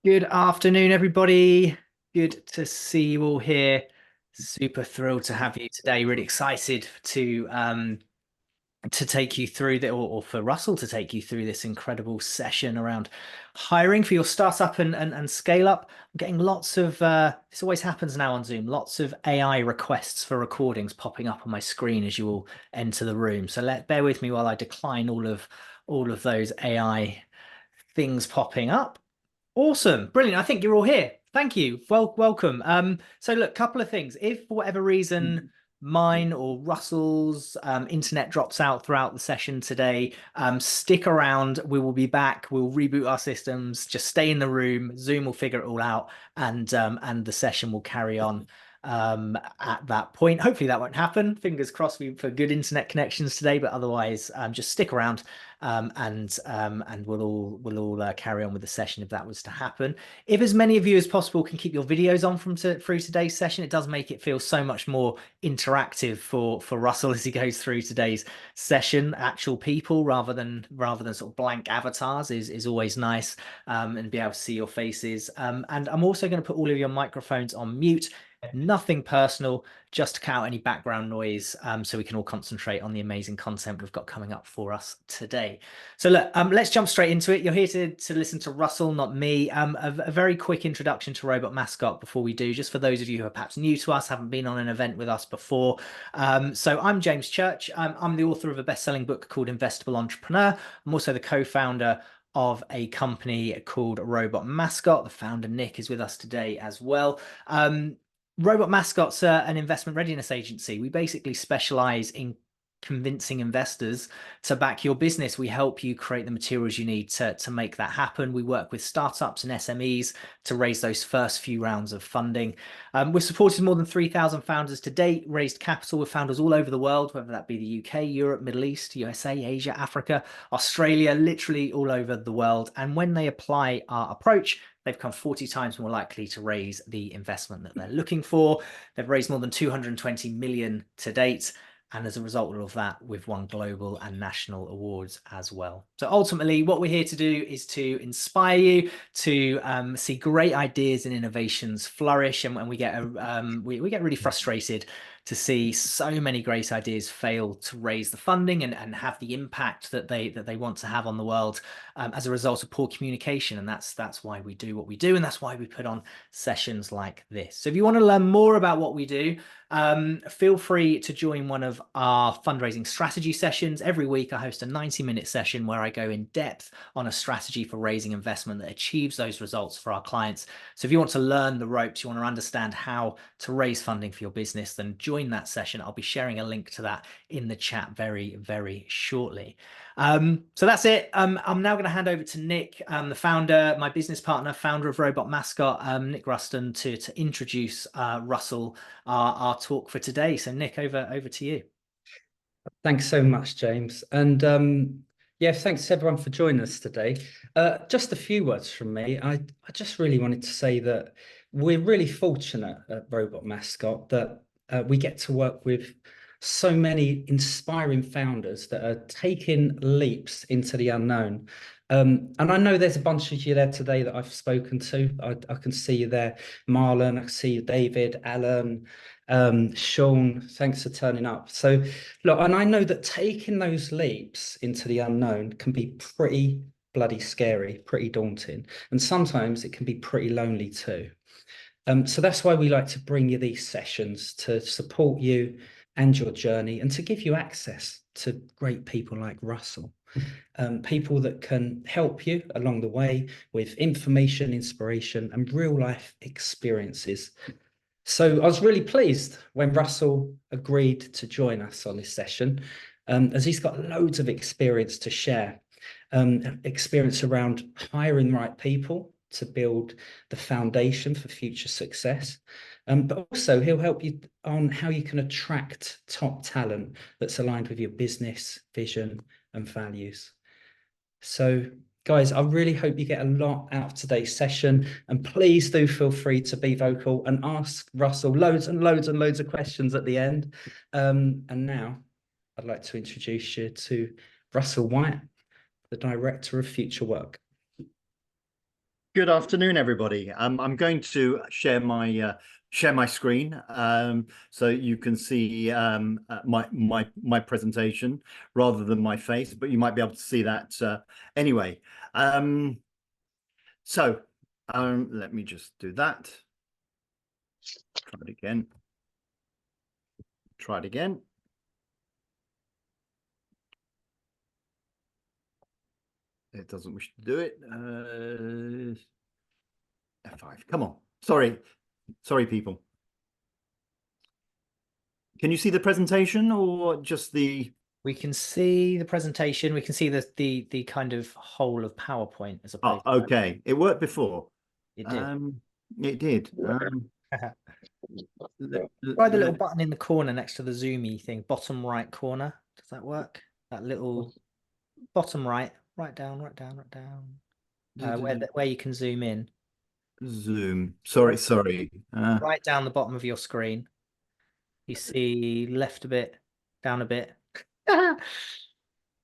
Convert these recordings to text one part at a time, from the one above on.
Good afternoon, everybody. Good to see you all here. Super thrilled to have you today. Really excited to take you through or for Russell to take you through this incredible session around hiring for your startup and scale up. I'm getting lots of this always happens now on Zoom, lots of AI requests for recordings popping up on my screen as you all enter the room. So bear with me while I decline all of those AI things popping up. Awesome. Brilliant. I think you're all here. Thank you. Welcome. So look, couple of things. If for whatever reason mine or Russell's internet drops out throughout the session today, stick around. We will be back. We'll reboot our systems. Just stay in the room. Zoom will figure it all out, and the session will carry on at that point. Hopefully that won't happen. Fingers crossed for good internet connections today, but otherwise, just stick around and we'll all carry on with the session if that was to happen. If as many of you as possible can keep your videos on through today's session, it does make it feel so much more interactive for Russell as he goes through today's session. Actual people rather than sort of blank avatars is always nice, and be able to see your faces. And I'm also going to put all of your microphones on mute. Nothing personal, just to cut out any background noise, so we can all concentrate on the amazing content we've got coming up for us today. So look, let's jump straight into it. You're here to listen to Russell, not me. A very quick introduction to Robot Mascot before we do, just for those of you who are perhaps new to us, haven't been on an event with us before. So I'm James Church. I'm the author of a best-selling book called Investable Entrepreneur. I'm also the co-founder of a company called Robot Mascot. The founder, Nick, is with us today as well. Robot Mascot's an investment readiness agency. We basically specialize in convincing investors to back your business. We help you create the materials you need to make that happen. We work with startups and SMEs to raise those first few rounds of funding. We've supported more than 3,000 founders to date, raised capital with founders all over the world, whether that be the UK, Europe, Middle East, USA, Asia, Africa, Australia, literally all over the world. And when they apply our approach, they've become 40 times more likely to raise the investment that they're looking for. They've raised more than 220 million to date. And as a result of that, we've won global and national awards as well. So ultimately, what we're here to do is to inspire you to see great ideas and innovations flourish. And when we get we get really frustrated to see so many great ideas fail to raise the funding and have the impact that they want to have on the world, as a result of poor communication. And that's why we do what we do, and that's why we put on sessions like this. So if you want to learn more about what we do, feel free to join one of our fundraising strategy sessions. Every week I host a 90-minute session where I go in depth on a strategy for raising investment that achieves those results for our clients. So if you want to learn the ropes, you want to understand how to raise funding for your business, then join that session. I'll be sharing a link to that in the chat very, very shortly. So that's it. I'm now going to hand over to Nick, the founder, my business partner, founder of Robot Mascot, Nick Ruston, to introduce Russell, our talk for today. So Nick, over to you. Thanks so much, James. And yeah, thanks everyone for joining us today. Just a few words from me. I just really wanted to say that we're really fortunate at Robot Mascot that we get to work with so many inspiring founders that are taking leaps into the unknown. And I know there's a bunch of you there today that I've spoken to. I can see you there, Marlon. I can see you, David, Alan, Sean. Thanks for turning up. So look, and I know that taking those leaps into the unknown can be pretty bloody scary, pretty daunting, and sometimes it can be pretty lonely too. So that's why we like to bring you these sessions to support you and your journey, and to give you access to great people like Russell, people that can help you along the way with information, inspiration, and real life experiences. So I was really pleased when Russell agreed to join us on this session, as he's got loads of experience to share, experience around hiring the right people to build the foundation for future success. But also he'll help you on how you can attract top talent that's aligned with your business, vision, and values. So guys, I really hope you get a lot out of today's session, and please do feel free to be vocal and ask Russell loads and loads and loads of questions at the end. And now I'd like to introduce you to Russell White, the Director of Future Work. Good afternoon, everybody. I'm going to share my screen so you can see my presentation rather than my face, but you might be able to see that anyway. So let me just do that. Try it again. Try it again. It doesn't wish to do it. F5. Come on. Sorry, people. Can you see the presentation or just the? We can see the presentation. We can see the kind of whole of PowerPoint as Oh, opposed to okay. It worked before. it did. It did. Try the little button in the corner next to the zoomy thing, bottom right corner. Does that work? That little bottom right, right down. Where you can zoom in. Zoom. Sorry. Right down the bottom of your screen. You see left a bit, down a bit.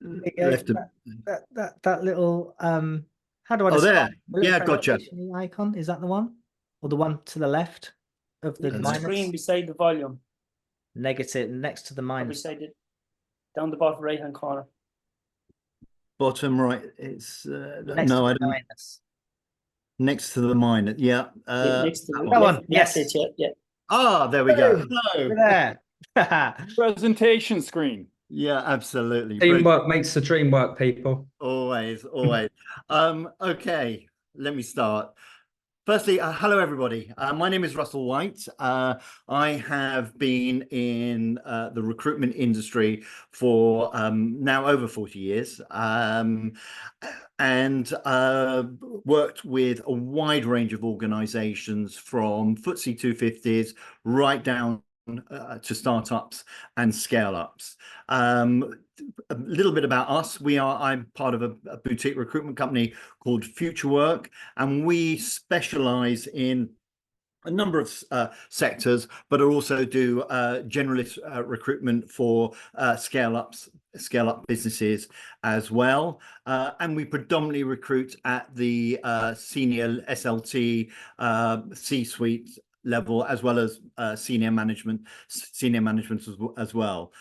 Left. That little how do I Oh, describe there. the little Yeah, gotcha. presentation icon? Is that the one? Or the one to the left of the The minus? screen beside the volume, Negative next to the or minus. beside it, down the bottom right hand corner. Bottom right. It's Next no, to I the don't. minus. Next to the minor. Yeah. Next to That the one. Go on. That's Yes. it, yeah. Ah, there we go. Boom. Hello. We're there. Presentation screen. Yeah, absolutely. Brilliant. Teamwork makes the dream work, people. Always. Okay, let me start. Firstly, hello, everybody. My name is Russell White. I have been in the recruitment industry for now over 40 years and worked with a wide range of organizations from FTSE 250s right down to startups and scale-ups. A little bit about us. I'm part of a boutique recruitment company called Future Work, and we specialize in a number of sectors, but also do generalist recruitment for scale-up businesses as well. And we predominantly recruit at the senior SLT, C-suite level, as well as senior management as well.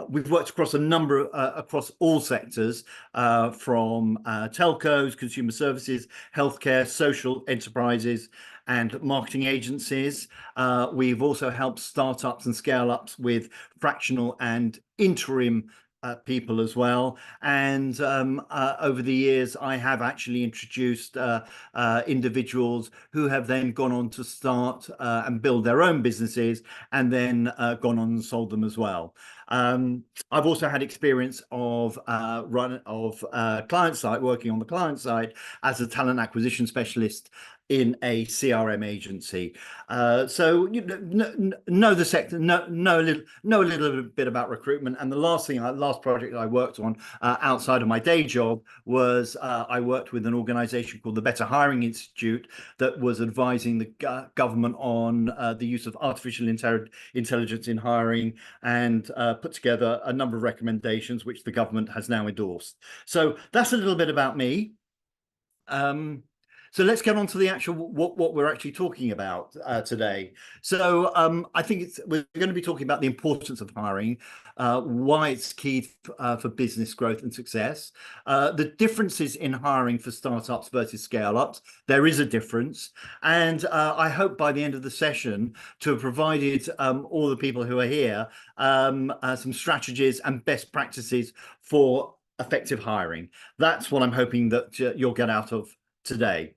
We've worked across a number across all sectors, from telcos, consumer services, healthcare, social enterprises, and marketing agencies. We've also helped startups and scale-ups with fractional and interim people as well. And over the years, I have actually introduced individuals who have then gone on to start and build their own businesses, and then gone on and sold them as well. I've also had experience of client side, working on the client side as a talent acquisition specialist in a CRM agency. So you know the sector, know a little bit about recruitment. And the last project I worked on outside of my day job was I worked with an organization called the Better Hiring Institute that was advising the government on the use of artificial intelligence in hiring, and put together a number of recommendations which the government has now endorsed. So that's a little bit about me. So let's get on to the actual what we're actually talking about today. So I think we're going to be talking about the importance of hiring, why it's key for business growth and success, the differences in hiring for startups versus scale-ups. There is a difference, and I hope by the end of the session to have provided all the people who are here some strategies and best practices for effective hiring. That's what I'm hoping that you'll get out of today.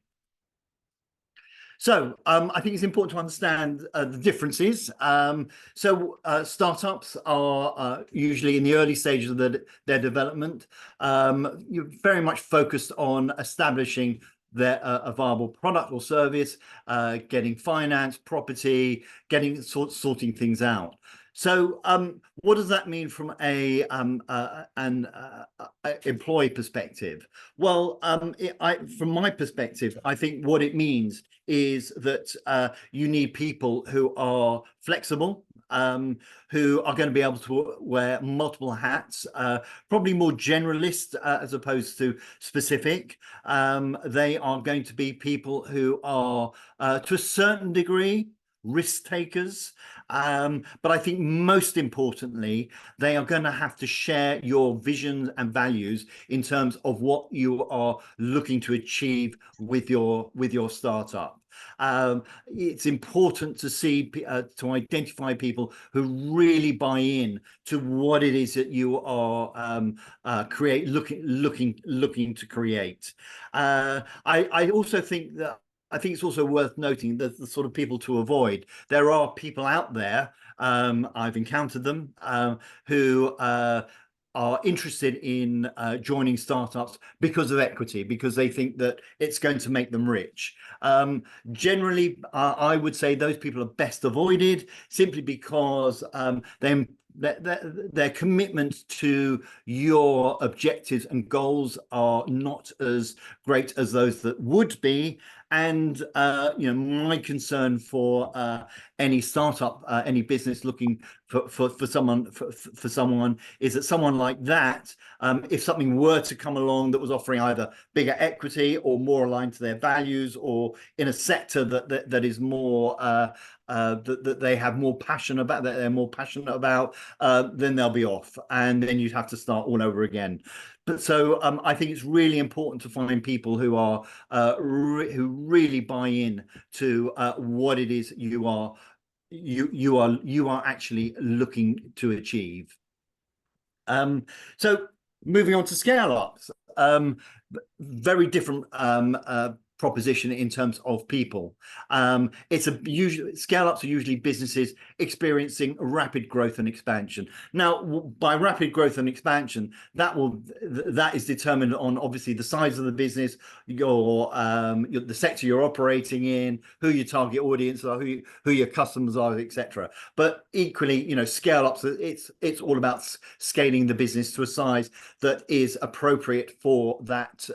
So I think it's important to understand the differences. Startups are usually in the early stages of their development. You're very much focused on establishing a viable product or service, getting finance, property, sorting things out. So what does that mean from an employee perspective? Well, from my perspective, I think what it means is that you need people who are flexible, who are going to be able to wear multiple hats, probably more generalist as opposed to specific. They are going to be people who are, to a certain degree, risk takers, but I think most importantly, they are going to have to share your vision and values in terms of what you are looking to achieve with your startup. It's important to see to identify people who really buy in to what it is that you are looking to create. I also think that it's also worth noting that the sort of people to avoid. There are people out there, I've encountered them, who are interested in joining startups because of equity, because they think that it's going to make them rich. Generally, I would say those people are best avoided, simply because their commitment to your objectives and goals are not as great as those that would be. And my concern for any startup, any business looking for someone is that someone like that, if something were to come along that was offering either bigger equity or more aligned to their values, or in a sector that is more that they have more passion about, that they're more passionate about, then they'll be off, and then you'd have to start all over again. But so I think it's really important to find people who are who really buy in to what it is you are actually looking to achieve. So moving on to scale ups, very different proposition in terms of people. It's scale ups are usually businesses experiencing rapid growth and expansion. Now, by rapid growth and expansion, that is determined on obviously the size of the business, the sector you're operating in, who your target audience are, who your customers are, etc. But equally, scale ups, it's all about scaling the business to a size that is appropriate for that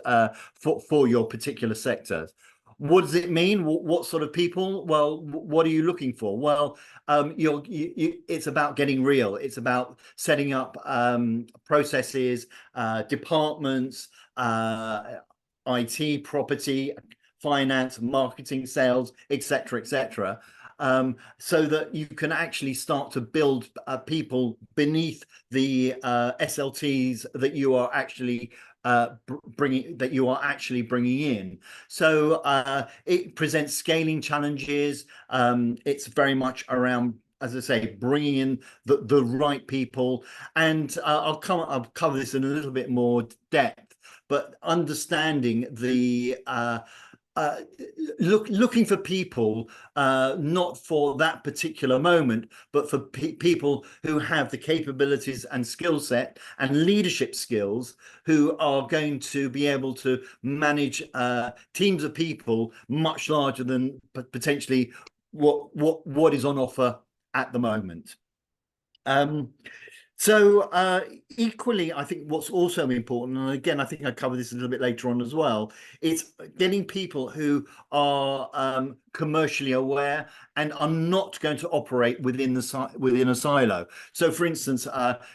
for your particular sector. What does it mean? What sort of people? Well, what are you looking for? Well, it's about getting real. It's about setting up processes, departments, IT, property, finance, marketing, sales, etc., etc. So that you can actually start to build people beneath the SLTs that you are actually bringing in. So it presents scaling challenges. It's very much around, as I say, bringing in the right people. And I'll cover this in a little bit more depth, but understanding the looking for people, not for that particular moment, but for people who have the capabilities and skill set and leadership skills, who are going to be able to manage teams of people much larger than potentially what is on offer at the moment. So equally, I think what's also important, and again, I think I cover this a little bit later on as well, it's getting people who are commercially aware and are not going to operate within a silo. So, for instance,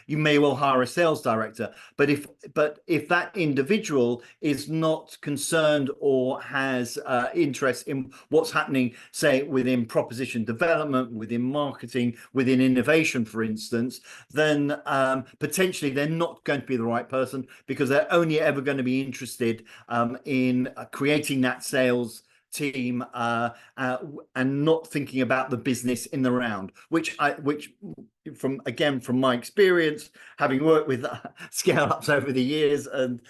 you may well hire a sales director, but if that individual is not concerned or has interest in what's happening, say within proposition development, within marketing, within innovation, for instance, then potentially they're not going to be the right person, because they're only ever going to be interested in creating that sales team and not thinking about the business in the round, which from my experience, having worked with scale ups over the years and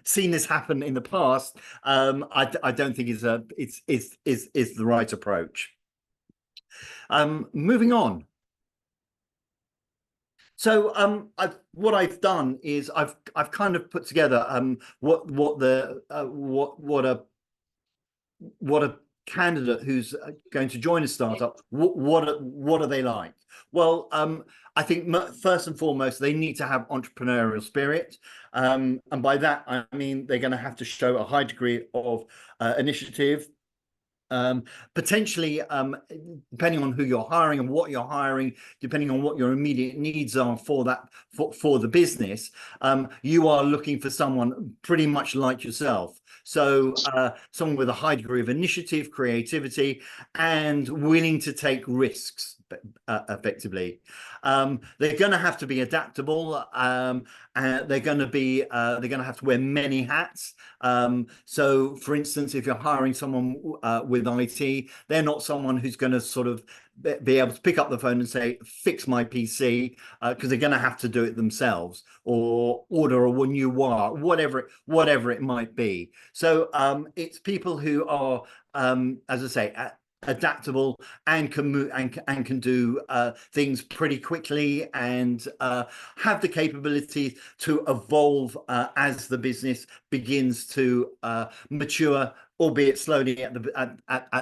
seen this happen in the past, I don't think it's the right approach. Moving on. So what I've done is I've kind of put together what a candidate who's going to join a startup, what are they like? Well, I think first and foremost, they need to have entrepreneurial spirit, and by that I mean they're going to have to show a high degree of initiative, Potentially, depending on who you're hiring and what you're hiring, depending on what your immediate needs are for that for the business, you are looking for someone pretty much like yourself. So someone with a high degree of initiative, creativity, and willing to take risks. Effectively, they're going to have to be adaptable. They're going to have to wear many hats. So, for instance, if you're hiring someone with IT, they're not someone who's going to sort of be able to pick up the phone and say, "Fix my PC," because they're going to have to do it themselves, or order a new wire, whatever it might be. So, it's people who are, as I say, adaptable and can move and can do things pretty quickly, and have the capability to evolve as the business begins to mature, albeit slowly at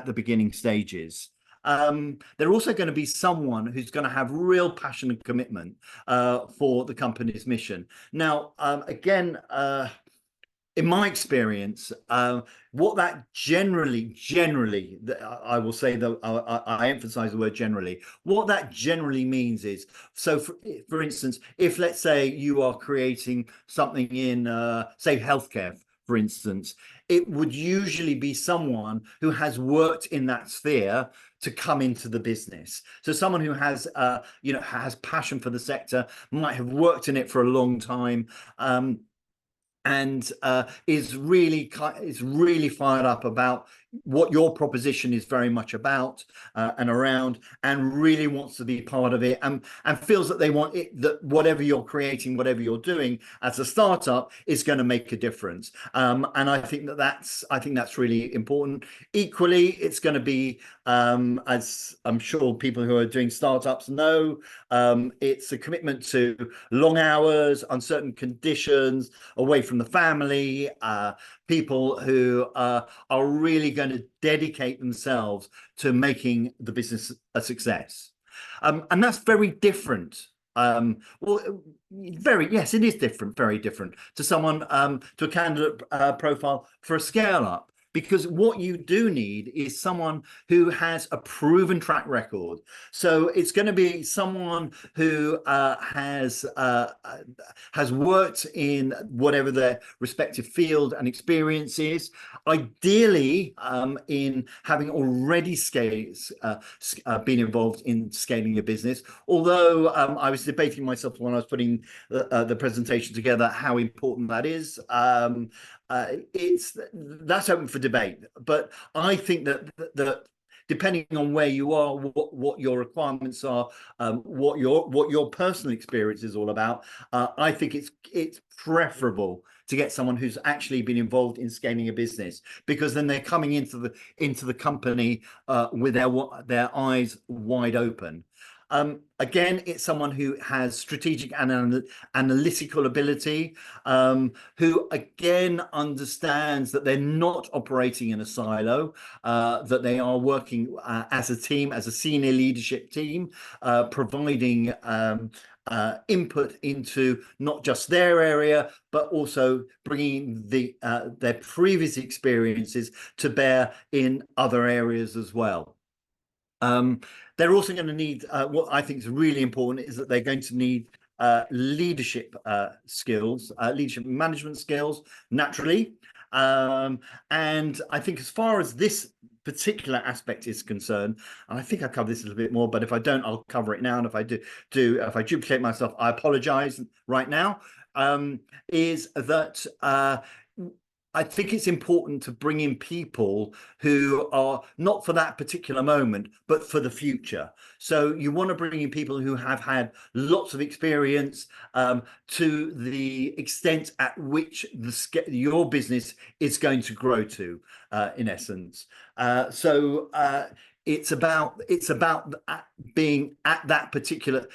the beginning stages. They're also going to be someone who's going to have real passion and commitment for the company's mission. Now, again, in my experience, what that generally, I will say, though, I emphasize the word generally, what that generally means is, so for instance, if let's say you are creating something in, say, healthcare, for instance, it would usually be someone who has worked in that sphere to come into the business. So someone who has, has passion for the sector, might have worked in it for a long time, and is really fired up about what your proposition is very much about and around, and really wants to be part of it, and feels that they want it, that whatever you're creating, whatever you're doing as a startup is going to make a difference. And I think that's really important. Equally, it's going to be, as I'm sure people who are doing startups know, it's a commitment to long hours, uncertain conditions, away from the family, people who are really going to dedicate themselves to making the business a success. And that's very different. Yes, it is different, very different to someone, to a candidate profile for a scale up. Because what you do need is someone who has a proven track record. So it's going to be someone who has worked in whatever their respective field and experience is, ideally in having already been involved in scaling a business. Although I was debating myself when I was putting the presentation together how important that is. That's open for debate, but I think that depending on where you are, what your requirements are, what your personal experience is all about, I think it's preferable to get someone who's actually been involved in scaling a business, because then they're coming into the company with their eyes wide open. Again, it's someone who has strategic and analytical ability, who again understands that they're not operating in a silo, that they are working as a team, as a senior leadership team, providing input into not just their area, but also bringing their previous experiences to bear in other areas as well. They're also going to need, what I think is really important, is that they're going to need leadership skills, leadership management skills, naturally. And I think as far as this particular aspect is concerned, and I think I covered this a little bit more, but if I don't, I'll cover it now. And if I if I duplicate myself, I apologize right now, is that I think it's important to bring in people who are not for that particular moment, but for the future. So you want to bring in people who have had lots of experience, to the extent at which your business is going to grow to, in essence. So it's about being at that particular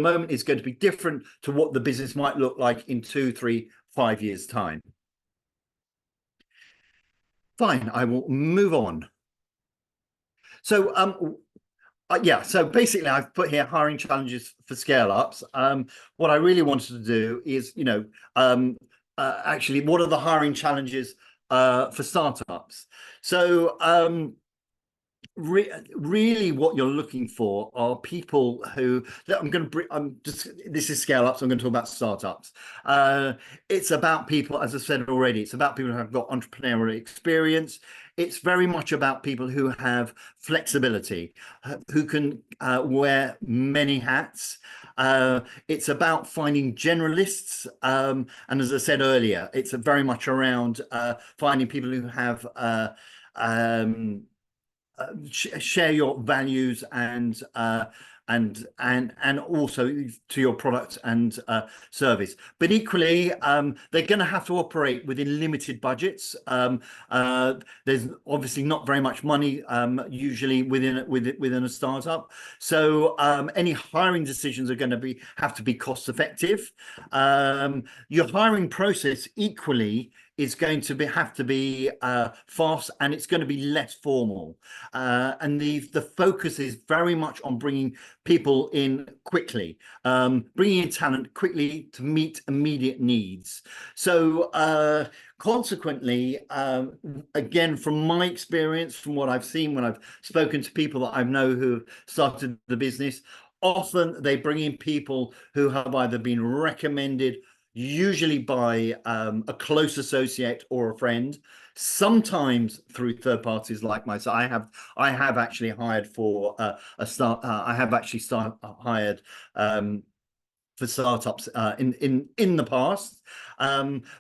moment is going to be different to what the business might look like in 2, 3, 5 years' time. Fine, I will move on. So yeah, so basically I've put here hiring challenges for scale ups. What I really wanted to do is, actually, what are the hiring challenges for startups. So really what you're looking for are people who this is scale ups. I'm going to talk about startups. It's about people, as I said already, it's about people who have got entrepreneurial experience. It's very much about people who have flexibility, who can wear many hats. It's about finding generalists, and as I said earlier, it's very much around finding people who have share your values and also to your product and service. But equally, they're going to have to operate within limited budgets. There's obviously not very much money usually within a startup, so any hiring decisions are going to have to be cost effective. Your hiring process equally is going to have to be fast, and it's going to be less formal. And the focus is very much on bringing people in quickly, bringing in talent quickly to meet immediate needs. So consequently, again, from my experience, from what I've seen when I've spoken to people that I know who have started the business, often they bring in people who have either been recommended, usually by a close associate or a friend, sometimes through third parties like myself. I have actually hired for hired for startups in the past,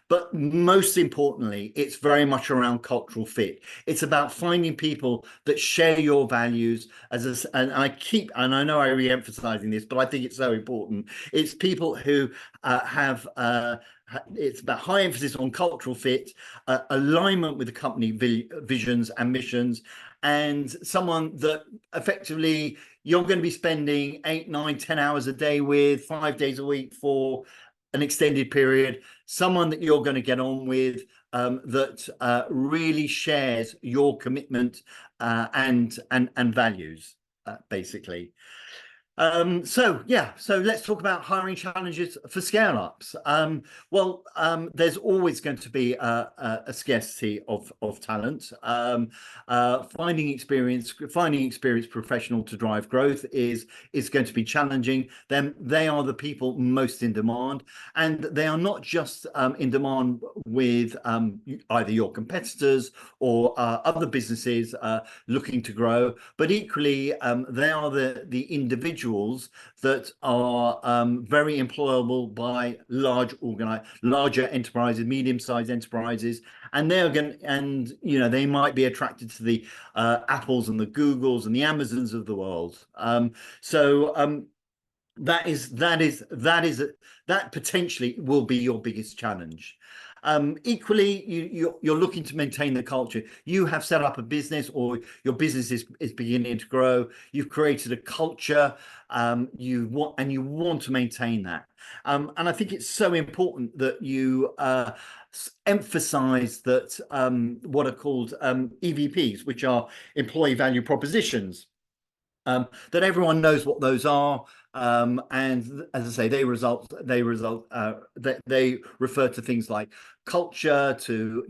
but most importantly, it's very much around cultural fit. It's about finding people that share your values. And I know I re-emphasizing this, but I think it's so important. It's people who it's about high emphasis on cultural fit, alignment with the company visions and missions, and someone that effectively you're going to be spending 8, 9, 10 hours a day with, 5 days a week for an extended period, someone that you're going to get on with, that really shares your commitment and values, basically. So let's talk about hiring challenges for scale ups. There's always going to be a scarcity of talent. Finding experienced professional to drive growth is going to be challenging. Then they are the people most in demand, and they are not just in demand with either your competitors or other businesses looking to grow, but equally they are the individuals that are very employable by larger enterprises, medium-sized enterprises, and they might be attracted to the Apples and the Googles and the Amazons of the world. That potentially will be your biggest challenge. Equally, you're looking to maintain the culture. You have set up a business, or your business is beginning to grow. You've created a culture. You want to maintain that. And I think it's so important that you emphasize that what are called EVPs, which are employee value propositions. That everyone knows what those are, and as I say, they refer to things like culture, to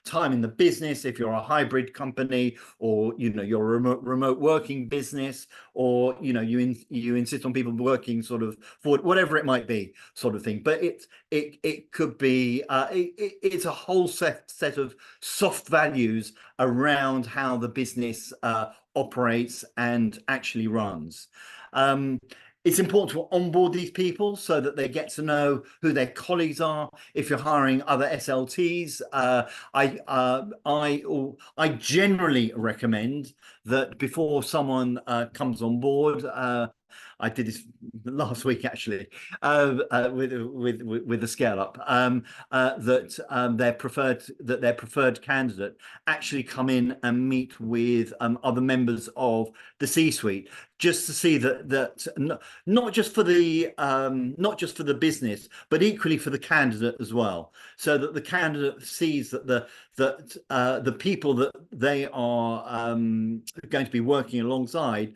time in the business if you're a hybrid company, or you're a remote working business, or you insist on people working sort of for whatever it might be, sort of thing. But it could be it's a whole set of soft values around how the business operates and actually runs. It's important to onboard these people so that they get to know who their colleagues are. If you're hiring other SLTs, I generally recommend that before someone comes on board, I did this last week actually with the scale up, that their preferred candidate actually come in and meet with other members of the C-suite just to see not just for the business, but equally for the candidate as well, so that the candidate sees that the people that they are going to be working alongside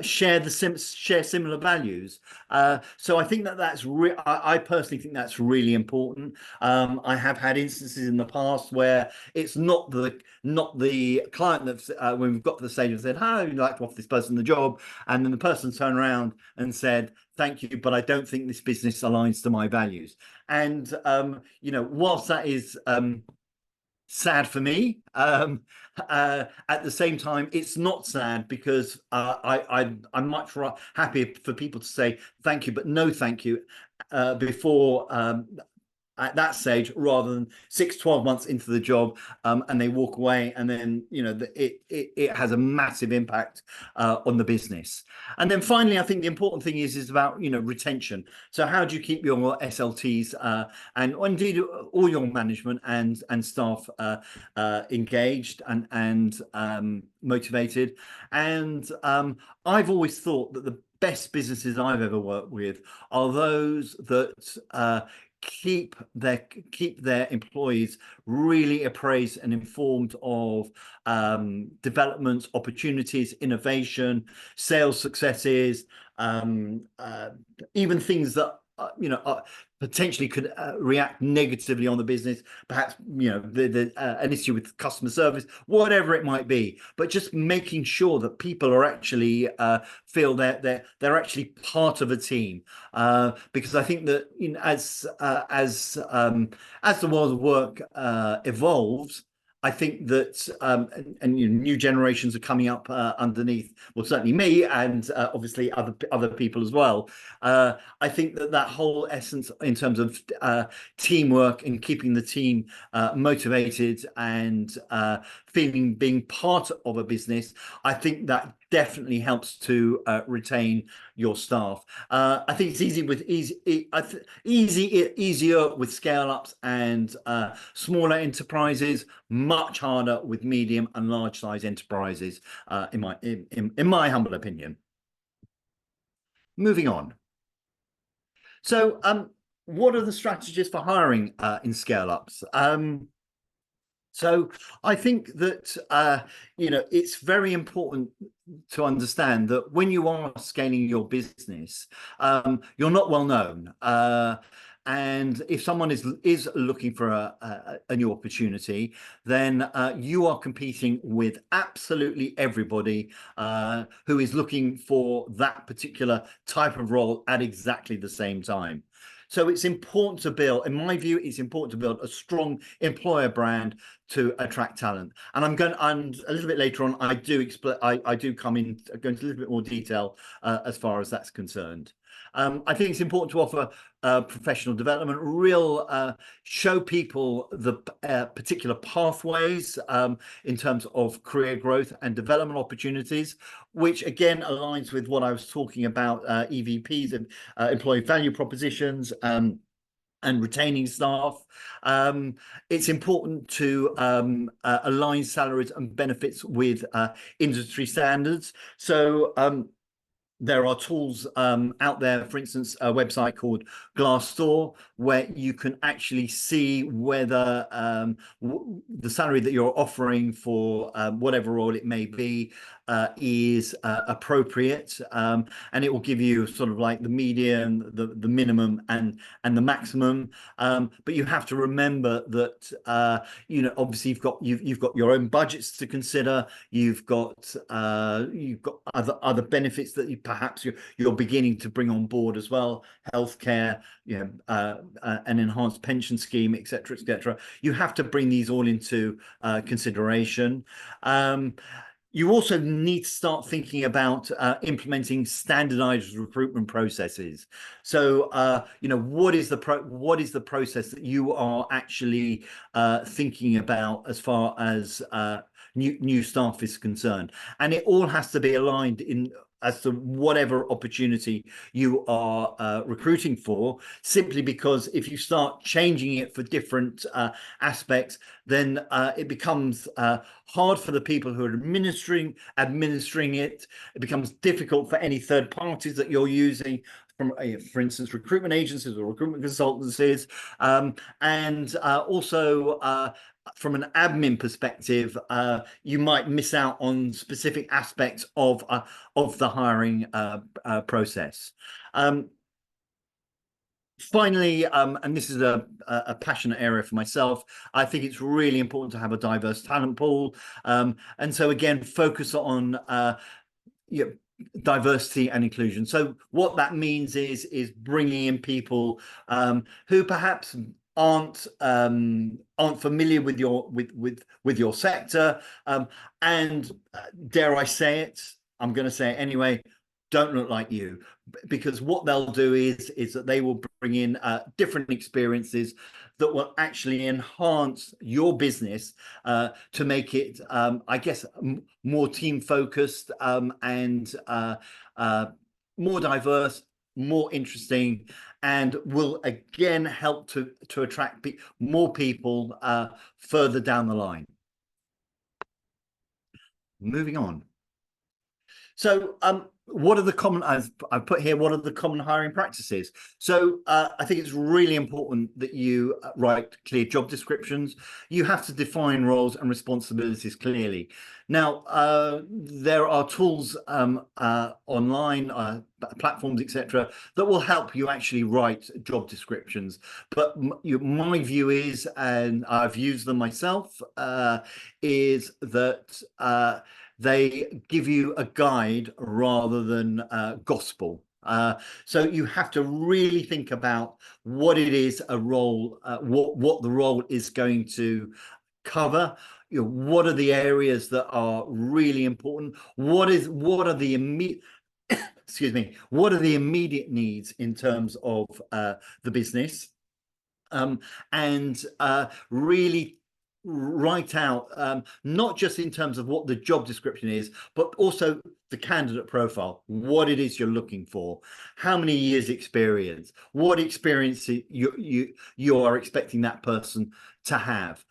share similar values. So I think I personally think that's really important. I have had instances in the past where it's not the client that's when we've got to the stage and said, "How would you like to offer this person the job?" And then the person turned around and said, "Thank you, but I don't think this business aligns to my values." And whilst that is sad for me, at the same time, it's not sad, because I'm much happier for people to say thank you, but no thank you, before at that stage, rather than 6-12 months into the job, and they walk away, and then it has a massive impact on the business. And then finally, I think the important thing is about retention. So how do you keep your SLTs and indeed all your management and staff engaged and motivated? And I've always thought that the best businesses I've ever worked with are those that keep their employees really appraised and informed of developments, opportunities, innovation, sales successes, even things that potentially could react negatively on the business, perhaps an issue with customer service, whatever it might be, but just making sure that people are actually feel that they're actually part of a team, because I think that as the world of work evolves, I think that new generations are coming up underneath, well, certainly me, and obviously other people as well. I think that whole essence in terms of teamwork and keeping the team motivated and being part of a business, I think that definitely helps to retain your staff. I think it's easier with scale ups and smaller enterprises, much harder with medium and large size enterprises, in my humble opinion. Moving on. So what are the strategies for hiring in scale ups? So I think that it's very important to understand that when you are scaling your business, you're not well known, and if someone is looking for a new opportunity, then you are competing with absolutely everybody who is looking for that particular type of role at exactly the same time. So it's important to build, in my view, it's important to build a strong employer brand to attract talent. And and a little bit later on, I do go into a little bit more detail as far as that's concerned. I think it's important to offer professional development, show people the particular pathways in terms of career growth and development opportunities, which again aligns with what I was talking about, EVPs and employee value propositions, and retaining staff. It's important to align salaries and benefits with industry standards. So there are tools out there, for instance, a website called Glassdoor, where you can actually see whether the salary that you're offering for whatever role it may be is appropriate, and it will give you sort of like the median, the minimum, and the maximum. But you have to remember that obviously you've got your own budgets to consider. You've got other benefits that perhaps you're beginning to bring on board as well, healthcare, an enhanced pension scheme, etc., etc. You have to bring these all into consideration. You also need to start thinking about implementing standardized recruitment processes. So, what is the process that you are actually thinking about as far as new staff is concerned, and it all has to be aligned in as to whatever opportunity you are recruiting for, simply because if you start changing it for different aspects, then it becomes hard for the people who are administering it. It becomes difficult for any third parties that you're using, from, for instance, recruitment agencies or recruitment consultancies, and also from an admin perspective, you might miss out on specific aspects of the hiring process. Finally, and this is a passionate area for myself, I think it's really important to have a diverse talent pool, and so again, focus on diversity and inclusion. So what that means is bringing in people who perhaps aren't familiar with your sector, and dare I say it, I'm going to say it anyway, don't look like you, because what they'll do is that they will bring in different experiences that will actually enhance your business to make it, I guess, more team focused, and more diverse, more interesting, and will again help to attract more people further down the line. Moving on. So what are the common, I've put here, what are the common hiring practices? So I think it's really important that you write clear job descriptions. You have to define roles and responsibilities clearly. Now, there are tools online, platforms, etc., that will help you actually write job descriptions. But my view is, and I've used them myself, is that they give you a guide rather than gospel. So you have to really think about what it is a role, what the role is going to cover. You know, what are the areas that are really important? What are the immediate excuse me, what are the immediate needs in terms of the business? And really write out, not just in terms of what the job description is, but also the candidate profile, what it is you're looking for, how many years experience, what experience you are expecting that person to have,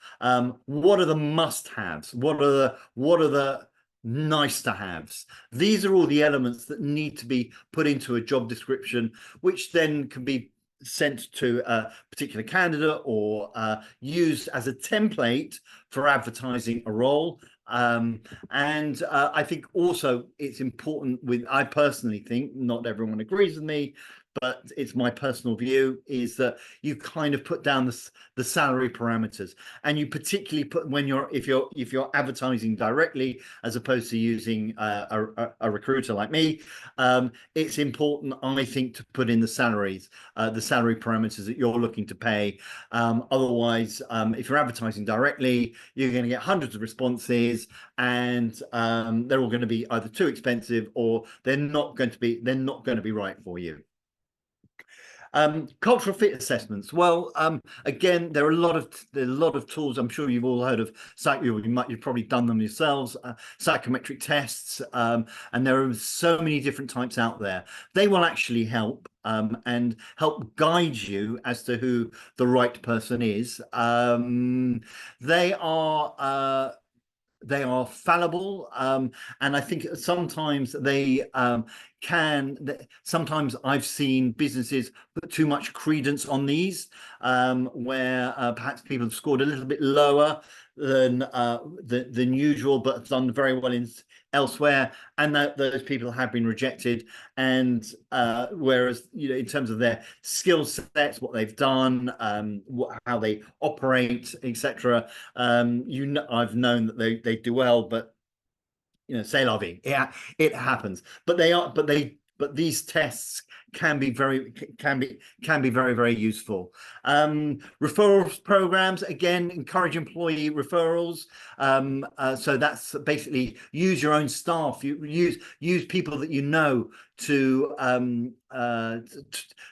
what are the must-haves, what are the nice to haves. These are all the elements that need to be put into a job description, which then can be sent to a particular candidate or used as a template for advertising a role. And I think also it's important I personally think, not everyone agrees with me, but it's my personal view, is that you kind of put down the salary parameters, and you particularly put if you're advertising directly as opposed to using a recruiter like me, it's important, I think, to put in the salary parameters that you're looking to pay. Otherwise, if you're advertising directly, you're going to get hundreds of responses, and they're all going to be either too expensive or they're not going to be right for you. Cultural fit assessments. Well, again, there are a lot of tools. I'm sure you've all heard of you've probably done them yourselves. Psychometric tests, and there are so many different types out there. They will actually help and help guide you as to who the right person is. They are fallible, and I think sometimes sometimes I've seen businesses put too much credence on these, where perhaps people have scored a little bit lower than usual, but have done very well elsewhere, and those people have been rejected. And whereas, you know, in terms of their skill sets, what they've done, how they operate, etc., I've known that they do well, but you know, c'est la vie. Yeah, it happens. But these tests can be very very useful. Referrals programs, again, encourage employee referrals. So that's basically use your own staff. You use people that you know to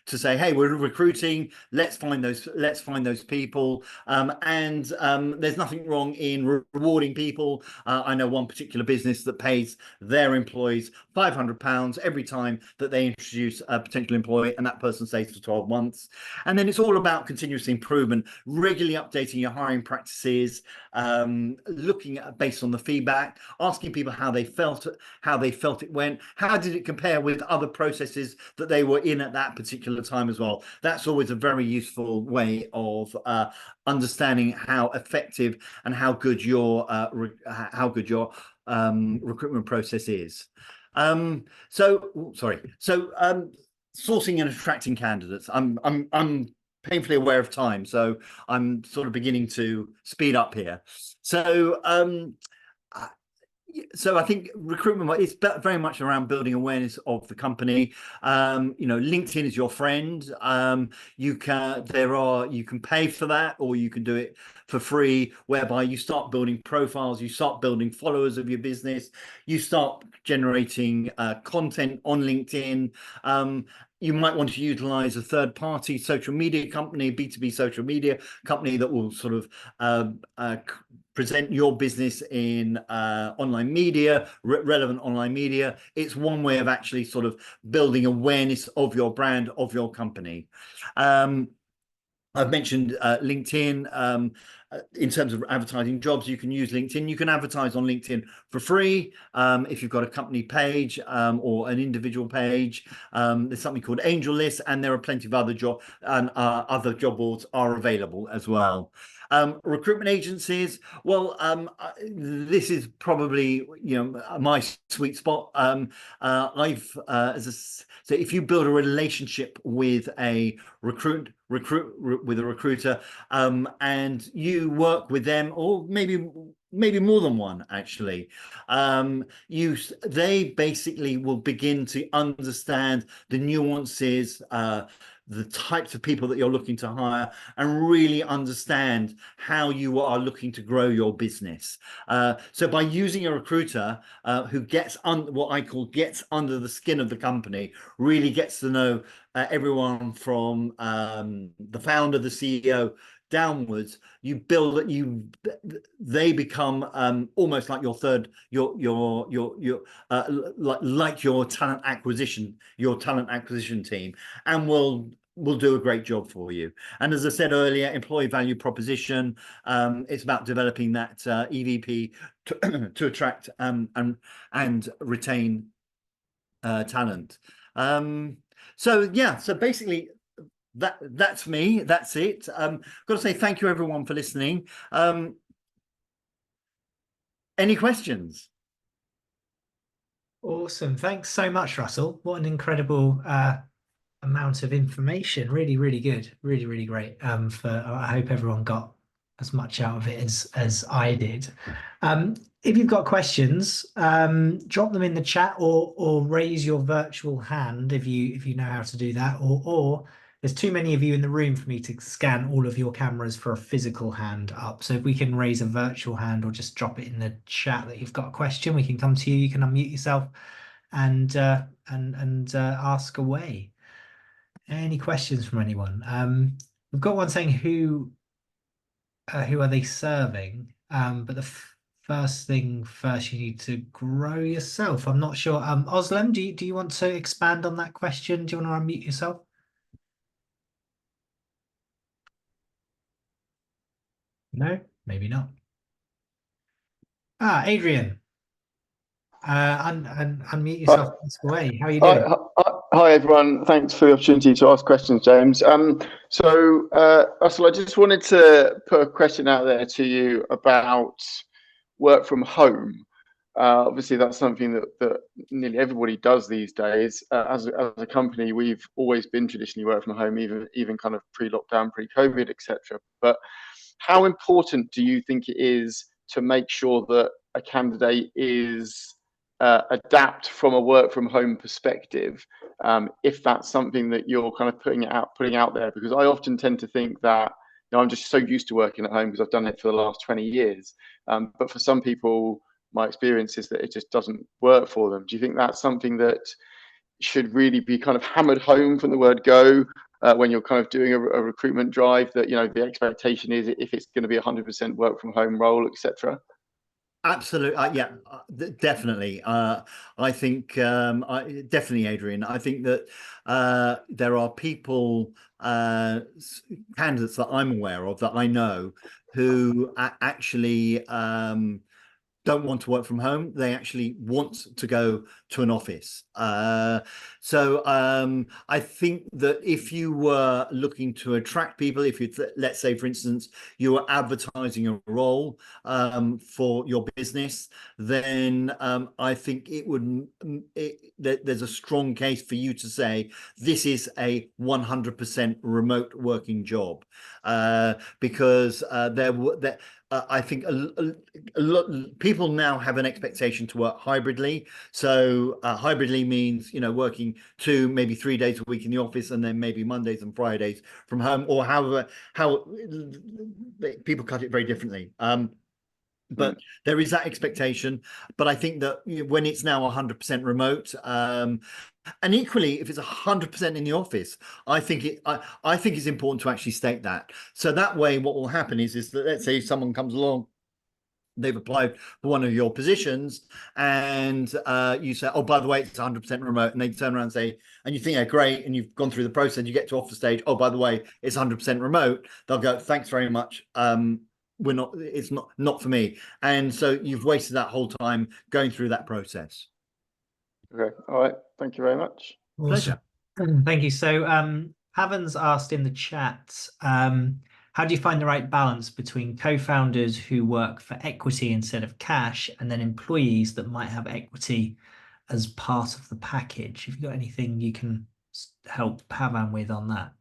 say, hey, we're recruiting. Let's find those people. And there's nothing wrong in rewarding people. I know one particular business that pays their employees £500 every time that they introduce a potential employee, and that person stays for 12 months. And then it's all about continuous improvement, regularly updating your hiring practices, looking at based on the feedback, asking people how they felt it went, how did it compare with other processes that they were in at that particular time as well. That's always a very useful way of understanding how effective and how good your recruitment process is. Sourcing and attracting candidates. I'm painfully aware of time, so I'm sort of beginning to speed up here. So I think recruitment is very much around building awareness of the company. LinkedIn is your friend. You can pay for that, or you can do it for free, whereby you start building profiles, you start building followers of your business, you start generating content on LinkedIn. You might want to utilize a third-party social media company, B2B social media company that will sort of present your business in online media, relevant online media. It's one way of actually sort of building awareness of your brand, of your company. I've mentioned LinkedIn. In terms of advertising jobs, you can use LinkedIn. You can advertise on LinkedIn for free if you've got a company page or an individual page. There's something called Angel List, and there are plenty of other job boards are available as well. Recruitment agencies, well, this is probably my sweet spot. So if you build a relationship with a recruiter, and you work with them, or maybe more than one actually, they basically will begin to understand the nuances, the types of people that you're looking to hire, and really understand how you are looking to grow your business. So by using a recruiter who gets what I call gets under the skin of the company, really gets to know everyone from the founder, the CEO, downwards, they become almost like like your talent acquisition team, and will do a great job for you. And as I said earlier, employee value proposition, it's about developing that EVP to attract and retain talent. So basically that's me. That's it. Got to say thank you everyone for listening. Any questions? Awesome. Thanks so much, Russell. What an incredible amount of information. Really, really good. Really, really great. I hope everyone got as much out of it as I did. If you've got questions, drop them in the chat, or raise your virtual hand if you know how to do that, or there's too many of you in the room for me to scan all of your cameras for a physical hand up. So if we can raise a virtual hand, or just drop it in the chat that you've got a question, we can come to you. You can unmute yourself and ask away. Any questions from anyone? We've got one saying who are they serving? But the first thing first, you need to grow yourself. I'm not sure. Oslem, do you want to expand on that question? Do you want to unmute yourself? No, maybe not. Adrian, unmute yourself. Ask away. How are you doing? Hi everyone. Thanks for the opportunity to ask questions, James. Russell, I just wanted to put a question out there to you about work from home. Obviously, that's something that nearly everybody does these days. As a company, we've always been traditionally work from home, even kind of pre-lockdown, pre-COVID, etc. But how important do you think it is to make sure that a candidate is adapt from a work from home perspective, if that's something that you're kind of putting out there, because I often tend to think that, you know, I'm just so used to working at home because I've done it for the last 20 years. But for some people, my experience is that it just doesn't work for them. Do you think that's something that should really be kind of hammered home from the word go, when you're kind of doing a recruitment drive, that, you know, the expectation is if it's going to be 100% work from home role, etc.? Absolutely, yeah, definitely. I think definitely, Adrian. I think that there are people, candidates that I'm aware of, that I know, who actually don't want to work from home. They actually want to go to an office. So I think that if you were looking to attract people, if you, let's say, for instance, you were advertising a role for your business, then I think it would, there's a strong case for you to say this is a 100% remote working job, because I think a lot people now have an expectation to work hybridly. So hybridly means, you know, working 2, maybe 3 days a week in the office, and then maybe Mondays and Fridays from home, or however how people cut it very differently. But there is that expectation. But I think that, you know, when it's now 100% remote, and equally, if it's 100% in the office, I think it's important to actually state that. So that way, what will happen is that, let's say someone comes along, they've applied for one of your positions, and you say, oh, by the way, it's 100% remote, and they turn around and say, and you think they're great, and you've gone through the process, you get to offer stage, oh, by the way, it's 100% remote. They'll go, thanks very much. It's not for me. And so you've wasted that whole time going through that process. Okay, all right, thank you very much. Pleasure. Thank you. So Pavan's asked in the chat, how do you find the right balance between co-founders who work for equity instead of cash, and then employees that might have equity as part of the package? Have you got anything you can help Pavan with on that?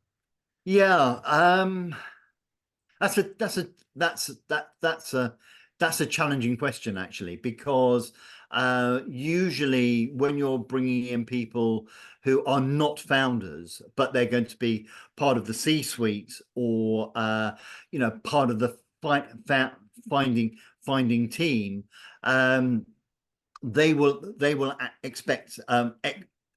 Yeah, that's a challenging question, actually, because usually when you're bringing in people who are not founders, but they're going to be part of the C-suite, or you know, part of the finding team, they will expect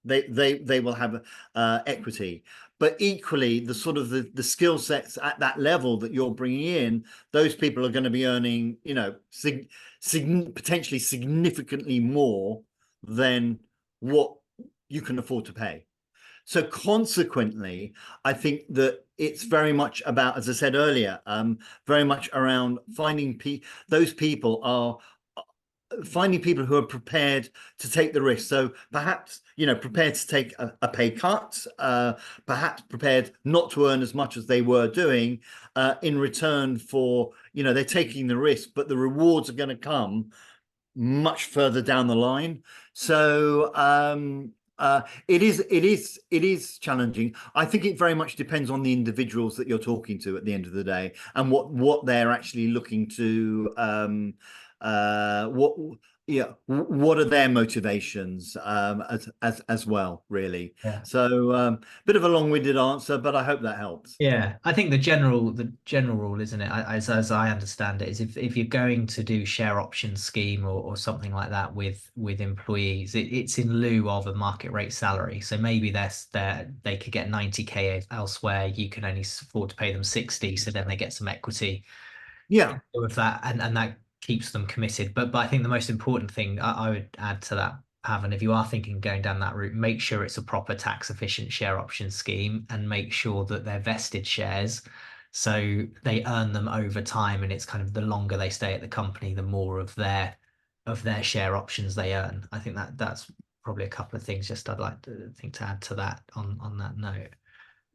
they will have equity. But equally, the sort of the skill sets at that level that you're bringing in, those people are going to be earning, you know, potentially significantly more than what you can afford to pay. So consequently, I think that it's very much about, as I said earlier, very much around finding those people are finding people who are prepared to take the risk. So perhaps, you know, prepared to take a pay cut, perhaps prepared not to earn as much as they were doing, in return for, you know, they're taking the risk, but the rewards are going to come much further down the line. So it is challenging. I think it very much depends on the individuals that you're talking to at the end of the day, and what they're actually looking to what are their motivations, as well, really. Yeah. So bit of a long-winded answer, but I hope that helps. Yeah, I think the general rule, isn't it, as I understand it, is if you're going to do share option scheme or something like that with employees, it's in lieu of a market rate salary. So maybe they could get 90k elsewhere, you can only afford to pay them 60, so then they get some equity. Yeah, with that, and that keeps them committed. But I think the most important thing I would add to that, Pavan, if you are thinking going down that route, make sure it's a proper tax efficient share option scheme, and make sure that they're vested shares, so they earn them over time, and it's kind of the longer they stay at the company, the more of their share options they earn. I think that's probably a couple of things just I'd like to add to that on that note.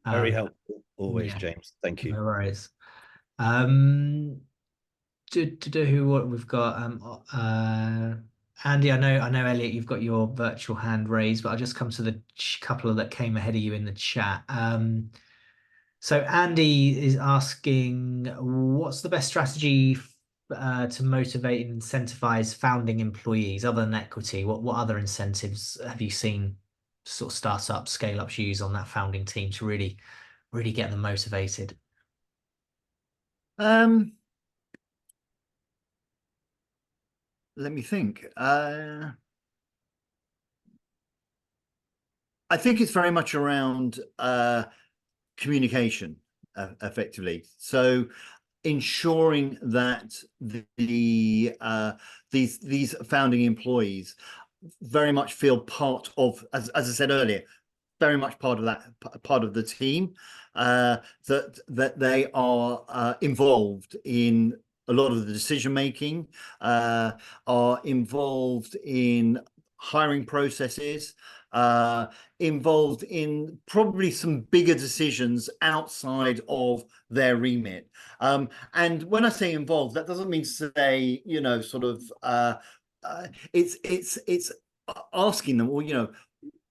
Very helpful always, yeah, James. Thank you. no worries. What we've got, Andy, I know Elliot, you've got your virtual hand raised, but I'll just come to the couple that came ahead of you in the chat. So Andy is asking, what's the best strategy to motivate and incentivize founding employees other than equity? What other incentives have you seen sort of startup scale ups use on that founding team to really get them motivated? Let me think. I think it's very much around communication, effectively. So ensuring that these founding employees very much feel part of, as I said earlier, very much part of the team, that they are involved in a lot of the decision making, are involved in hiring processes, involved in probably some bigger decisions outside of their remit. And when I say involved, that doesn't mean to say, sort of, it's asking them, well,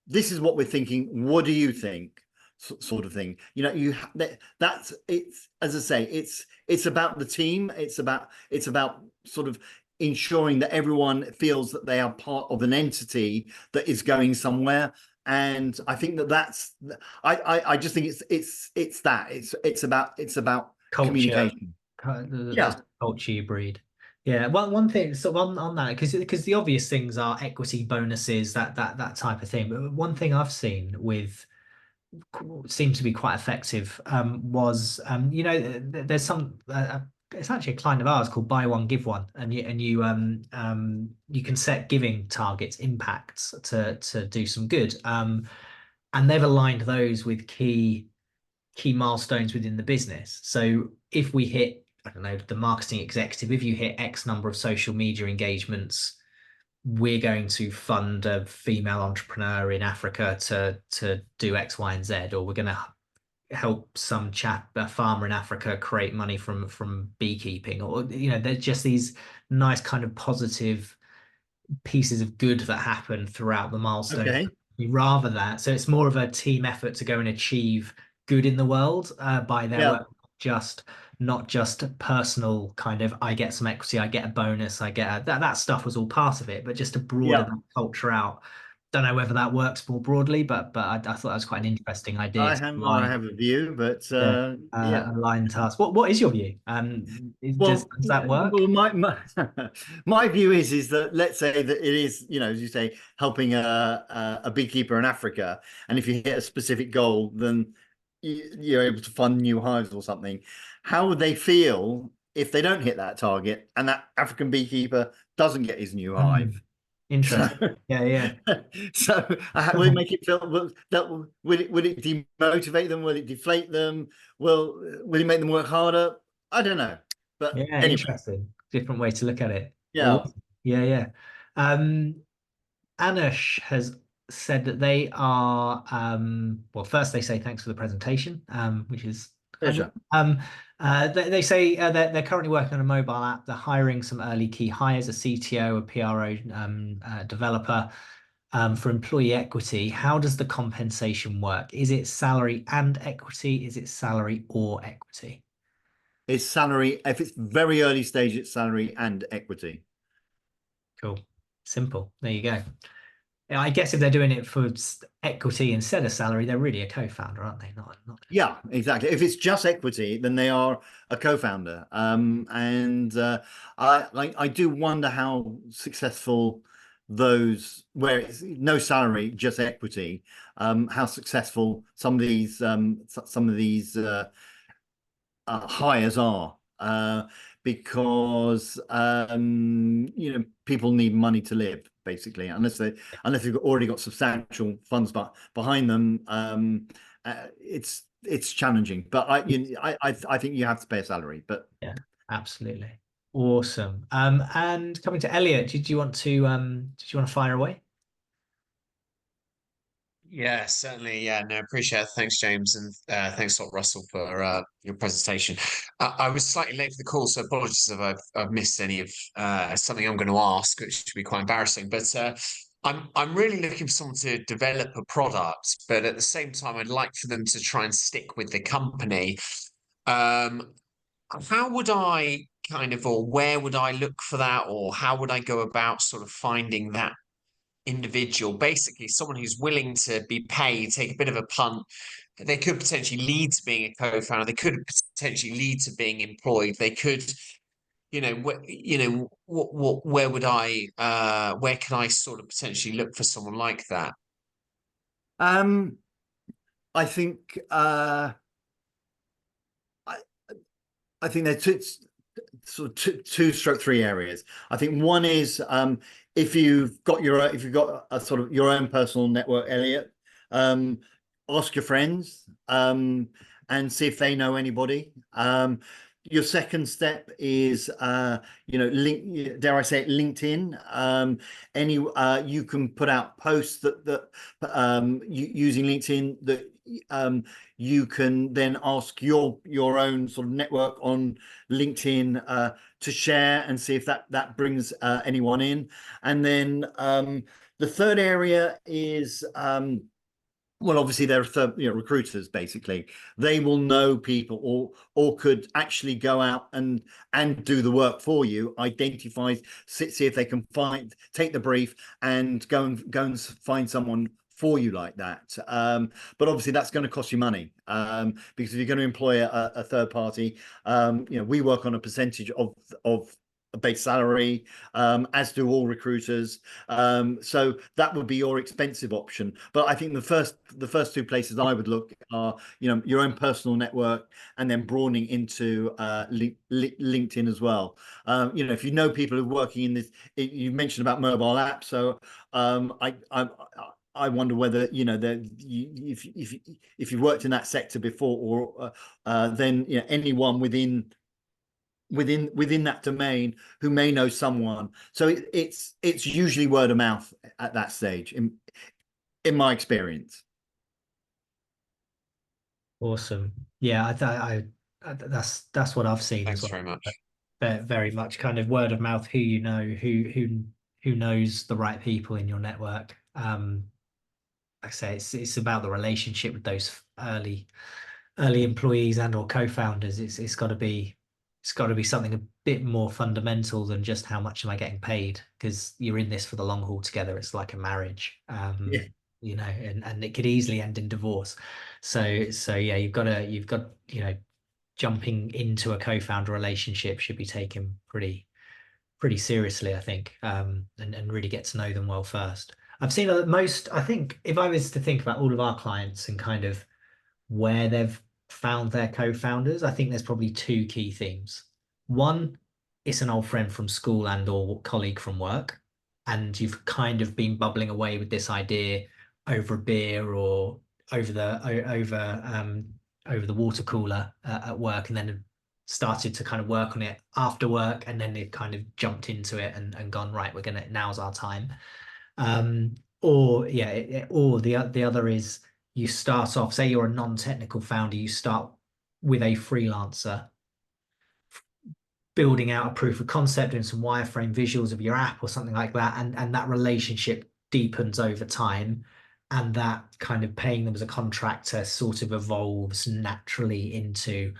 this is what we're thinking. What do you think? Sort of thing. That's it's, as I say, it's about the team. It's about sort of ensuring that everyone feels that they are part of an entity that is going somewhere. And I think that's I just think it's that it's about Culture, communication. the culture you breed. Yeah, one thing, so on that, because the obvious things are equity bonuses, that type of thing. But one thing I've seen with seemed to be quite effective was there's some it's actually a client of ours called Buy One Give One, and you can set giving targets, impacts to do some good, and they've aligned those with key milestones within the business. So if we hit, I don't know, the marketing executive, if you hit X number of social media engagements, we're going to fund a female entrepreneur in Africa to do X, Y, and Z, or we're going to help some chap, a farmer in Africa, create money from beekeeping, or there's just these nice kind of positive pieces of good that happen throughout the milestone. Okay. Rather that, so it's more of a team effort to go and achieve good in the world by their work, not just personal kind of, I get some equity, I get a bonus, I get that stuff was all part of it, but just to broaden that culture out. Don't know whether that works more broadly, but I thought that was quite an interesting idea. I have a view, but align tasks. What is your view? Does that work? Well, my view is that, let's say that it is, as you say, helping a beekeeper in Africa, and if you hit a specific goal, then you're able to fund new hives or something. How would they feel if they don't hit that target and that African beekeeper doesn't get his new hive? Interesting. So, yeah. So will it make it feel, will it demotivate them? Will it deflate them? Will it make them work harder? I don't know. But anyway. Interesting. Different way to look at it. Yeah. Awesome. Yeah. Anush has said that they are well, first they say thanks for the presentation, which is pleasure. They say they're currently working on a mobile app. They're hiring some early key hires, a CTO, a PRO, developer, for employee equity. How does the compensation work? Is it salary and equity? Is it salary or equity? It's salary. If it's very early stage, it's salary and equity. Cool. Simple. There you go. I guess if they're doing it for equity instead of salary, they're really a co-founder, aren't they? Not. Yeah, exactly. If it's just equity, then they are a co-founder. I do wonder how successful those, where it's no salary, just equity, how successful some of these hires are, because people need money to live, basically, unless they've already got substantial funds behind them. It's challenging, but I think you have to pay a salary. But yeah, absolutely. Awesome. And coming to Elliot, did you want to fire away? Yeah, certainly. Yeah, no, appreciate it. Thanks, James, and thanks a lot, Russell, for your presentation. I was slightly late for the call, so apologies if I've missed any of something I'm going to ask, which should be quite embarrassing. But I'm really looking for someone to develop a product, but at the same time, I'd like for them to try and stick with the company. How would I or where would I look for that, or how would I go about sort of finding that individual, basically someone who's willing to be paid, take a bit of a punt. They could potentially lead to being a co-founder. They could potentially lead to being employed. They could, where would where can I sort of potentially look for someone like that? I think I think there's two stroke three areas. I think one is if you've got a sort of your own personal network, Elliot, ask your friends and see if they know anybody. Your second step is dare I say it, LinkedIn. You can put out posts that using LinkedIn that you can then ask your own sort of network on LinkedIn to share and see if that brings anyone in. And then the third area is well, obviously there are recruiters. Basically, they will know people or could actually go out and do the work for you. Identify, see if they can take the brief and go and find someone for you like that. But obviously that's going to cost you money because if you're going to employ a third party, we work on a percentage of a base salary, as do all recruiters. So that would be your expensive option. But I think the first two places I would look are, your own personal network and then broadening into LinkedIn as well. If you know people who are working in this, you mentioned about mobile apps. So I wonder whether if you've worked in that sector before, or then anyone within that domain who may know someone. So it's usually word of mouth at that stage, in my experience. Awesome. Yeah, that's what I've seen Thanks as well. very much. Very much kind of word of mouth, who you know, who knows the right people in your network. Like I say, it's about the relationship with those early employees and or co-founders. It's got to be something a bit more fundamental than just how much am I getting paid, because you're in this for the long haul together. It's like a marriage, and it could easily end in divorce. So yeah, you've got jumping into a co-founder relationship should be taken pretty seriously, I think, and really get to know them well first. I've seen I think if I was to think about all of our clients and kind of where they've found their co-founders, I think there's probably two key themes. One, it's an old friend from school and or colleague from work, and you've kind of been bubbling away with this idea over a beer or over the water cooler at work, and then started to kind of work on it after work, and then they've kind of jumped into it and gone, right, now's our time. Or the other is, you start off, say you're a non-technical founder, you start with a freelancer building out a proof of concept, doing some wireframe visuals of your app or something like that, and that relationship deepens over time, and that kind of paying them as a contractor sort of evolves naturally into,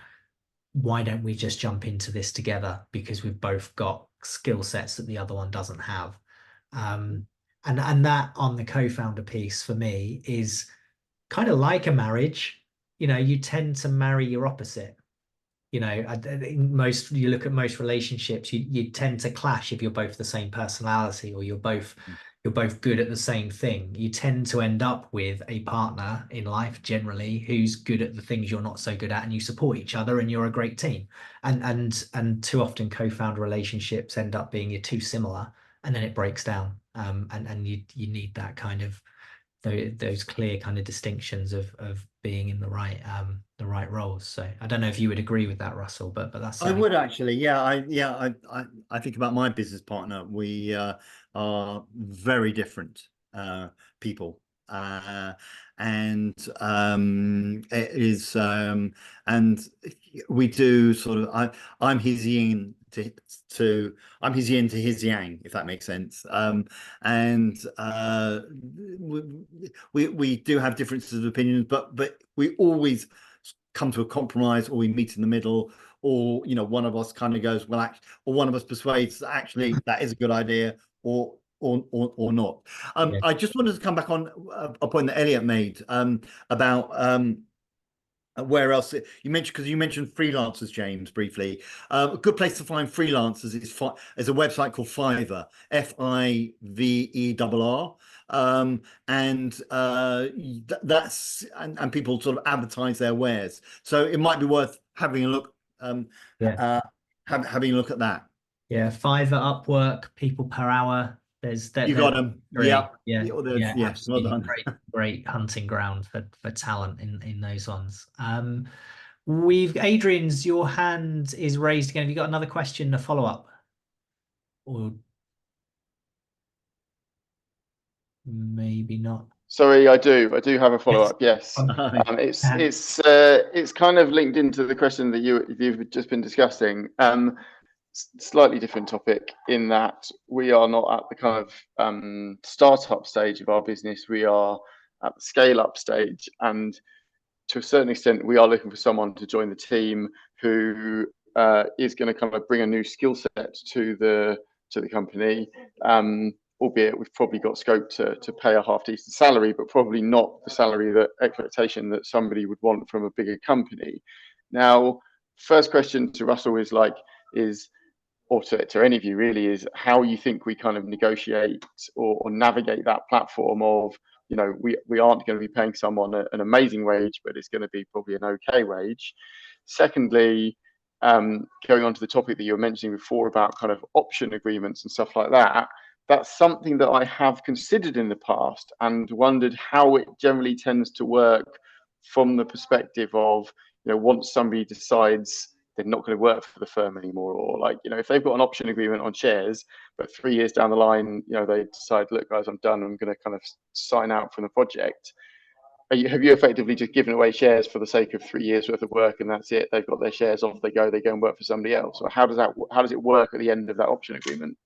why don't we just jump into this together, because we've both got skill sets that the other one doesn't have. And that on the co-founder piece for me is kind of like a marriage. You tend to marry your opposite. You look at most relationships, you tend to clash if you're both the same personality, or you're both good at the same thing. You tend to end up with a partner in life generally who's good at the things you're not so good at, and you support each other and you're a great team. And too often co-founder relationships end up being, you're too similar, and then it breaks down. And you need that kind of those clear kind of distinctions of being in the right roles. So I don't know if you would agree with that, Russell, but that's I would actually. I think about my business partner. We are very different people, and it is and we do sort of, I'm his yin I'm his yin to his yang, if that makes sense. And we do have differences of opinions, but we always come to a compromise, or we meet in the middle, or one of us kind of goes, well, or one of us persuades that actually that is a good idea, or or not. Yeah. I just wanted to come back on a point that Elliot made about where else you mentioned, because you mentioned freelancers, James, briefly. A good place to find freelancers is a website called Fiverr, Fiverr. That's and people sort of advertise their wares, so it might be worth having a look having a look at that. Yeah, Fiverr, Upwork, people per hour. You got them. Yeah. Yeah, Well absolutely. done. Great hunting ground for talent in those ones. Adrian's, your hand is raised again. Have you got another question, a follow-up? Or maybe not. Sorry, I do have a follow-up. Yes. Yes. It's kind of linked into the question that you've just been discussing. Slightly different topic in that we are not at the kind of startup stage of our business. We are at the scale-up stage, and to a certain extent, we are looking for someone to join the team who is going to kind of bring a new skill set to the company. Albeit we've probably got scope to pay a half-decent salary, but probably not the salary that expectation that somebody would want from a bigger company. Now, first question to Russell or to any of you really, is how you think we kind of negotiate or navigate that platform of, you know, we aren't going to be paying someone an amazing wage, but it's going to be probably an okay wage. Secondly, going on to the topic that you were mentioning before about kind of option agreements and stuff like that, that's something that I have considered in the past and wondered how it generally tends to work from the perspective of, you know, once somebody decides they're not going to work for the firm anymore, or like, you know, if they've got an option agreement on shares, but 3 years down the line, you know, they decide, look, guys, I'm done, I'm going to kind of sign out from the project. Have you effectively just given away shares for the sake of 3 years worth of work, and that's it? They've got their shares off, they go and work for somebody else. Or how does it work at the end of that option agreement?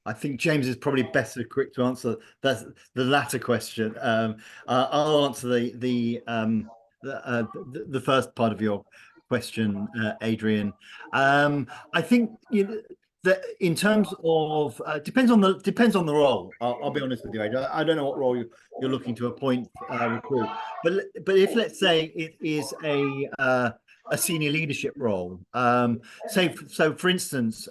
I think James is probably better equipped to answer the latter question. I'll answer the first part of your question, Adrian. I think, you know, that in terms of depends on the role. I'll be honest with you, Adrian. I don't know what role you're looking to appoint recruit, but if, let's say, it is a senior leadership role. So for instance,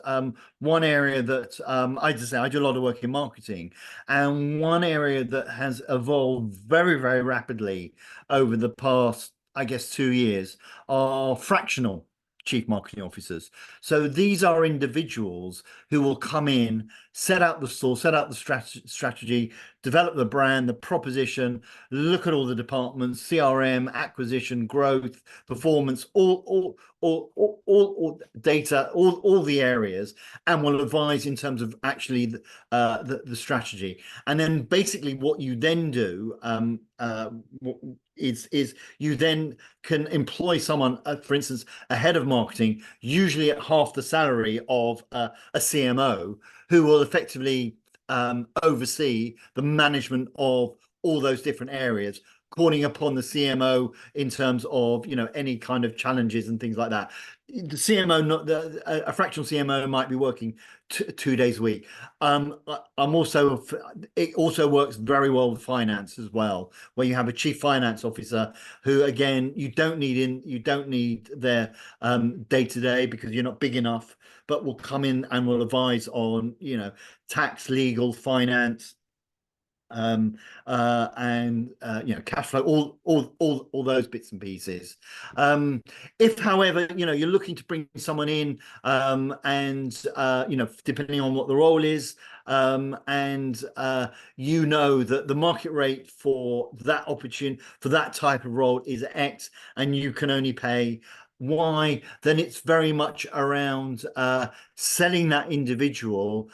one area that I do a lot of work in marketing, and one area that has evolved very, very rapidly over the past, I guess, 2 years are fractional chief marketing officers. So these are individuals who will come in, set out the store, set out the strategy, develop the brand, the proposition, look at all the departments, CRM, acquisition, growth, performance, all data, all the areas, and will advise in terms of actually the strategy. And then basically what you then do is you then can employ someone, for instance, a head of marketing, usually at half the salary of a CMO, who will effectively oversee the management of all those different areas, calling upon the CMO in terms of, you know, any kind of challenges and things like that. The CMO, a fractional CMO might be working 2 days a week. It also works very well with finance as well, where you have a chief finance officer who, again, you don't need their day-to-day because you're not big enough, but will come in and will advise on, you know, tax, legal, finance, and you know, cash flow, all those bits and pieces. If, however, you know, you're looking to bring someone in, and you know, depending on what the role is, and you know that the market rate for that opportunity, for that type of role, is X, and you can only pay Y, then it's very much around selling that individual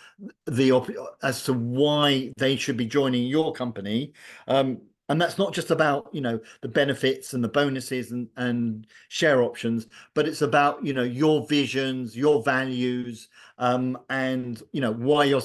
as to why they should be joining your company. And that's not just about, you know, the benefits and the bonuses and share options, but it's about, you know, your visions, your values, and, you know, why you're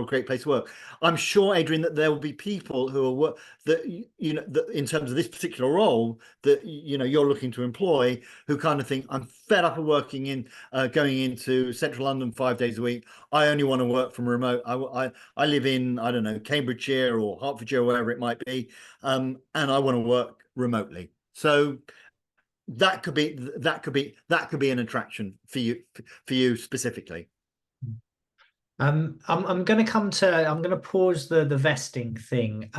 a great place to work. I'm sure, Adrian, that there will be people who are that that in terms of this particular role that you're looking to employ, who kind of think, I'm fed up of working in going into central London 5 days a week. I only want to work from remote. I live in, I don't know, Cambridgeshire or Hertfordshire, wherever it might be, and I want to work remotely. So that could be an attraction for you specifically. I'm going to pause the vesting thing,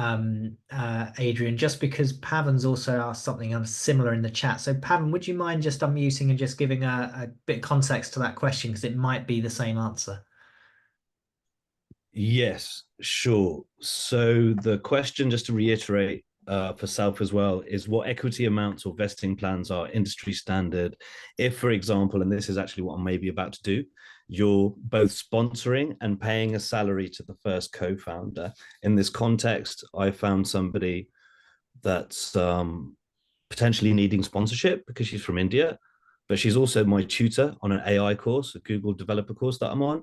Adrian, just because Pavan's also asked something similar in the chat. So Pavan, would you mind just unmuting and just giving a bit of context to that question, because it might be the same answer? Yes, sure. So the question, just to reiterate for South as well, is what equity amounts or vesting plans are industry standard? If, for example, and this is actually what I'm maybe about to do, you're both sponsoring and paying a salary to the first co-founder. In this context, I found somebody that's potentially needing sponsorship because she's from India, but she's also my tutor on an AI course, a Google developer course that I'm on.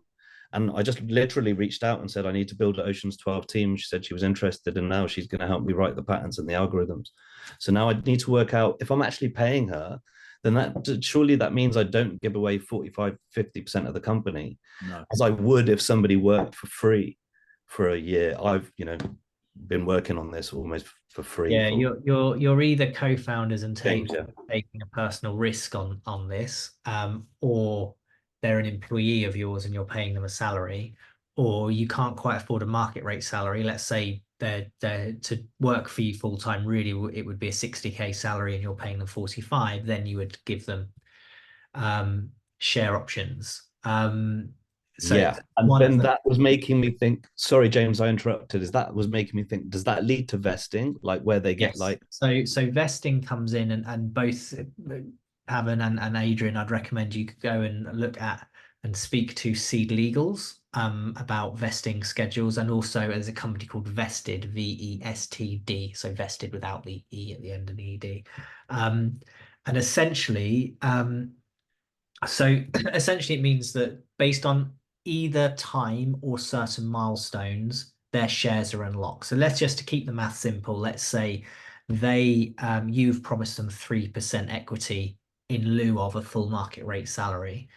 And I just literally reached out and said, I need to build an Ocean's 12 team. She said she was interested, and now she's going to help me write the patterns and the algorithms. So now I need to work out if I'm actually paying her, then surely that means I don't give away 45, 50% of the company, as I would if somebody worked for free for a year. I've, been working on this almost for free. Yeah, you're either co-founders and taking yeah. a personal risk on this, or they're an employee of yours and you're paying them a salary, or you can't quite afford a market rate salary. Let's say they're to work for you full time. Really, it would be a 60K salary and you're paying them 45. Then you would give them share options. So yeah, and then that was making me think, sorry James, I interrupted, that was making me think, does that lead to vesting, like where they get so vesting comes in, and both Pavan and Adrian, I'd recommend you could go and look at and speak to Seed Legals about vesting schedules, and also there's a company called Vested, VESTD, so vested without the E at the end of the ED, and essentially it means that based on either time or certain milestones, their shares are unlocked. So let's just, to keep the math simple, let's say you've promised them 3% equity in lieu of a full market rate salary.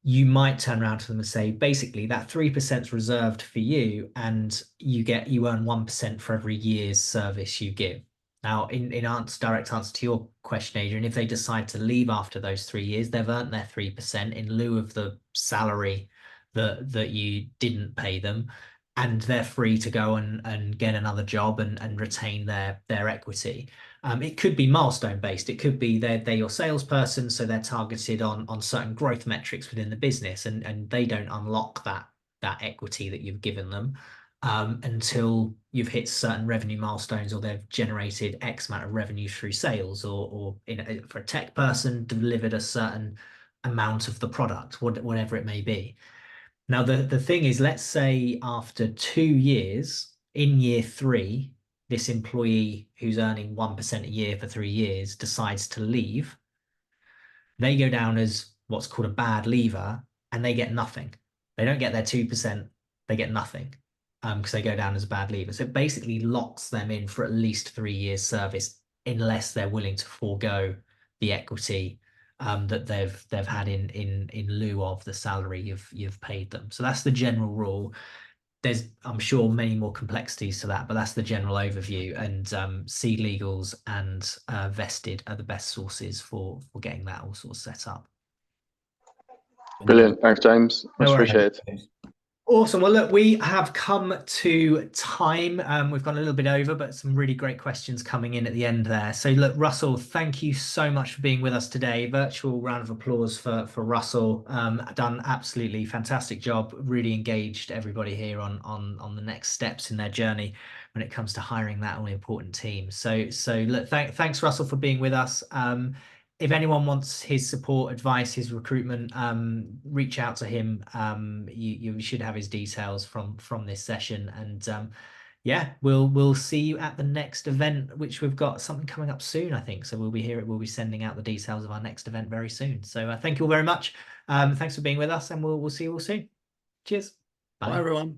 You might turn around to them and say, basically, that 3% is reserved for you, and you earn 1% for every year's service you give. Now, in direct answer to your question, Adrian, if they decide to leave after those 3 years, they've earned their 3% in lieu of the salary that you didn't pay them, and they're free to go and get another job and retain their equity. It could be milestone based. It could be they're your salesperson, so they're targeted on certain growth metrics within the business, and they don't unlock that equity that you've given them until you've hit certain revenue milestones, or they've generated X amount of revenue through sales, or for a tech person, delivered a certain amount of the product, whatever it may be. Now, the thing is, let's say after 2 years, in year 3, this employee who's earning 1% a year for 3 years decides to leave. They go down as what's called a bad leaver, and they get nothing. They don't get their 2%, they get nothing because they go down as a bad leaver. So it basically locks them in for at least 3 years service, unless they're willing to forego the equity that they've had in lieu of the salary you've paid them. So that's the general rule. There's, I'm sure, many more complexities to that, but that's the general overview. And Seed Legals and Vested are the best sources for getting that all sort of set up. Brilliant. Thanks, James. Much appreciated. Awesome. Well, look, we have come to time. We've gone a little bit over, but some really great questions coming in at the end there. So look, Russell, thank you so much for being with us today. Virtual round of applause for Russell. Done absolutely fantastic job. Really engaged everybody here on the next steps in their journey when it comes to hiring that all important team. So look, thanks Russell for being with us. If anyone wants his support, advice, his recruitment, reach out to him. You should have his details from this session. And yeah, we'll see you at the next event, which we've got something coming up soon, I think. So we'll be sending out the details of our next event very soon. So thank you all very much. Thanks for being with us, and we'll see you all soon. Cheers. Bye everyone.